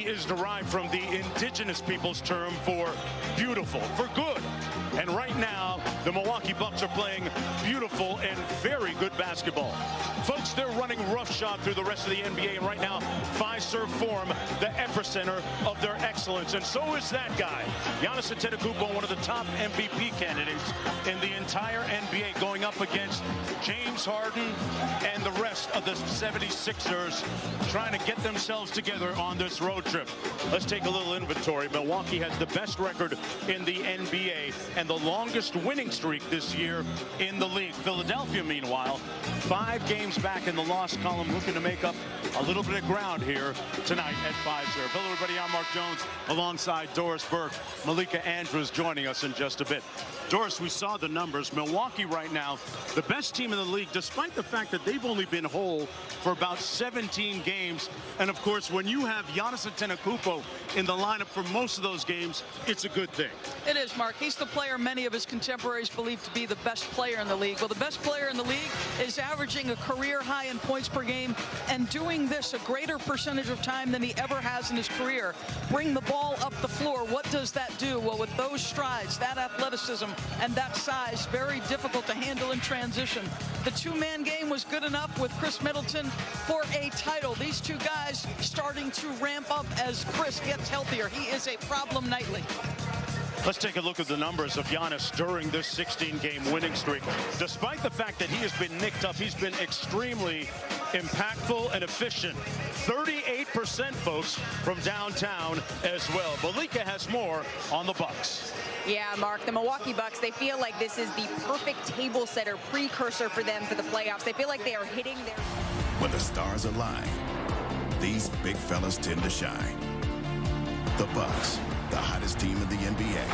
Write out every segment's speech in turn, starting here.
is derived from the indigenous people's term for beautiful, for good. And right now, the Milwaukee Bucks are playing beautiful and very good basketball. Folks, they're running roughshod through the rest of the NBA, and right now, Fiserv Forum, the epicenter of their excellence. And so is that guy, Giannis Antetokounmpo, one of the top MVP candidates in the entire NBA, going up against James Harden and the rest of the 76ers, trying to get themselves together on this road trip. Let's take a little inventory. Milwaukee has the best record in the NBA and the longest winning streak this year in the league. Philadelphia, meanwhile, 5 games back in the loss column, looking to make up a little bit of ground here tonight at Fiserv. Hello, everybody. I'm Mark Jones alongside Doris Burke. Malika Andrews joining us in just a bit. Doris, we saw the numbers. Milwaukee right now, the best team in the league, despite the fact that they've only been whole for about 17 games. And, of course, when you have Giannis Antetokounmpo in the lineup for most of those games, it's a good thing. It is, Mark. He's the player many of his contemporaries believe to be the best player in the league. Well, the best player in the league is averaging a career high in points per game and doing this a greater percentage of time than he ever has in his career. Bring the ball up the floor. What does that do? Well, with those strides, that athleticism, and that size, very difficult to handle in transition. The two-man game was good enough with Chris Middleton for a title. These two guys starting to ramp up as Chris gets healthier. He is a problem nightly. Let's take a look at the numbers of Giannis during this 16-game winning streak. Despite the fact that he has been nicked up, he's been extremely impactful and efficient. 38%, folks, from downtown as well. Malika has more on the Bucks. Yeah, Mark, the Milwaukee Bucks, they feel like this is the perfect table setter precursor for them for the playoffs. They feel like they are hitting their... When the stars align, these big fellas tend to shine. The Bucks, the hottest team in the NBA.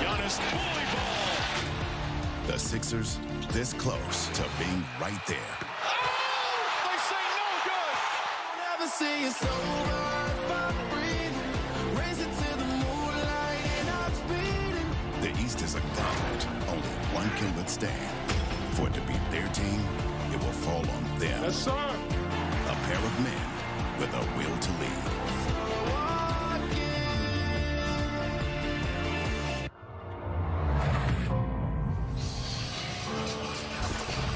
Giannis bully ball. The Sixers, this close to being right there. Oh, they say no good. Never see you sober, breathing, racing to the moonlight and I'm speeding. The East is a gauntlet only one can withstand. For it to beat their team, it will fall on them. Yes, sir. A pair of men with a will to lead.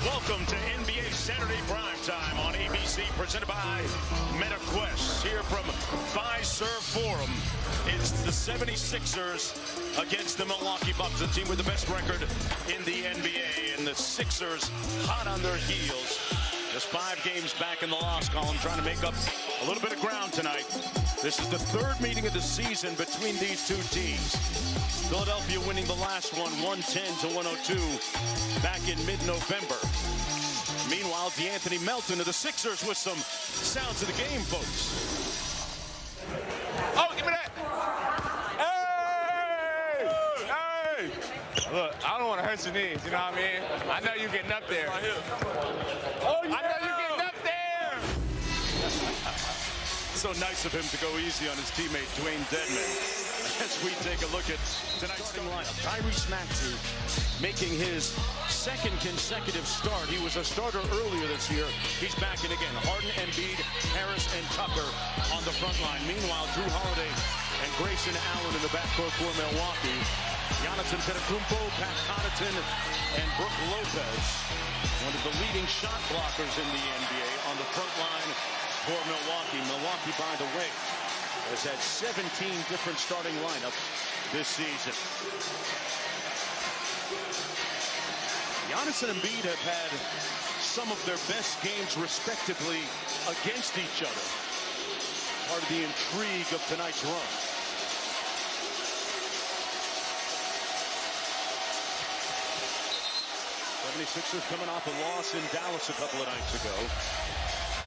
Welcome to NBA Saturday Primetime on ABC, presented by MetaQuest. Here from Fiserv Forum, it's the 76ers against the Milwaukee Bucks, the team with the best record in the NBA. And the Sixers hot on their heels. Just 5 games back in the loss column, trying to make up a little bit of ground tonight. This is the 3rd meeting of the season between these two teams. Philadelphia winning the last one, 110-102, back in mid-November. Meanwhile, D'Anthony Melton of the Sixers with some sounds of the game, folks. Oh, give me that! Hey! Hey! Look, I don't want to hurt your knees, you know what I mean? I know you're getting up there. Oh, yeah! I know you're getting up there! So nice of him to go easy on his teammate, Dwayne Dedman. As we take a look at tonight's starting lineup, Tyrese Maxey making his 2nd consecutive start. He was a starter earlier this year. He's back in again. Harden, Embiid, Harris, and Tucker on the front line. Meanwhile, Drew Holiday and Grayson Allen in the backcourt for Milwaukee. Giannis Antetokounmpo, Pat Connaughton, and Brook Lopez, one of the leading shot blockers in the NBA, on the front line for Milwaukee. Milwaukee, by the way, has had 17 different starting lineups this season. Giannis and Embiid have had some of their best games, respectively, against each other. Part of the intrigue of tonight's run. '76ers coming off a loss in Dallas a couple of nights ago.